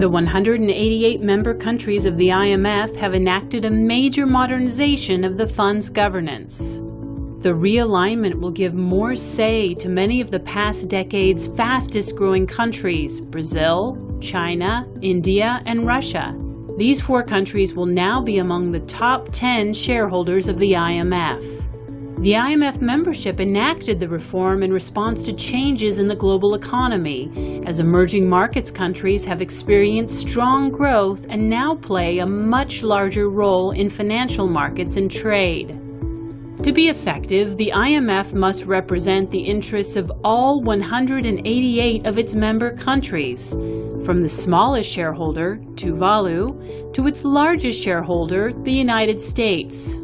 The 188 member countries of the IMF have enacted a major modernization of the fund's governance. The realignment will give more say to many of the past decade's fastest-growing countries: Brazil, China, India, and Russia. These 4 countries will now be among the top 10 shareholders of the IMF. The IMF membership enacted the reform in response to changes in the global economy, as emerging markets countries have experienced strong growth and now play a much larger role in financial markets and trade. To be effective, the IMF must represent the interests of all 188 of its member countries, from the smallest shareholder, Tuvalu, to its largest shareholder, the United States.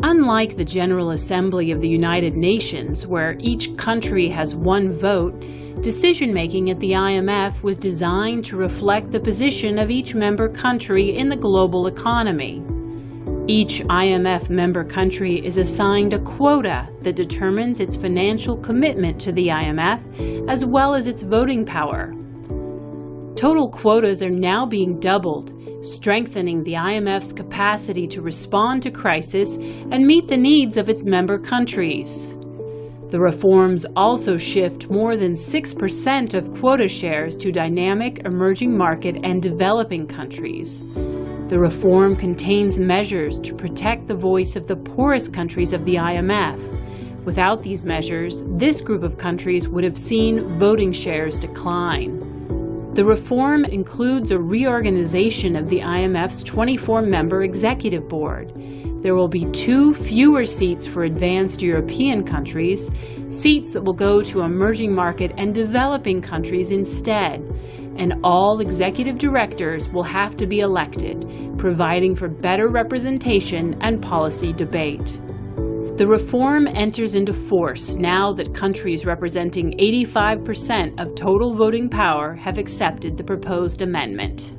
Unlike the General Assembly of the United Nations, where each country has one vote, decision-making at the IMF was designed to reflect the position of each member country in the global economy. Each IMF member country is assigned a quota that determines its financial commitment to the IMF, as well as its voting power. Total quotas are now being doubled, strengthening the IMF's capacity to respond to crisis and meet the needs of its member countries. The reforms also shift more than 6% of quota shares to dynamic, emerging market, and developing countries. The reform contains measures to protect the voice of the poorest countries of the IMF. Without these measures, this group of countries would have seen voting shares decline. The reform includes a reorganization of the IMF's 24-member executive board. There will be 2 fewer seats for advanced European countries, seats that will go to emerging market and developing countries instead, and all executive directors will have to be elected, providing for better representation and policy debate. The reform enters into force now that countries representing 85% of total voting power have accepted the proposed amendment.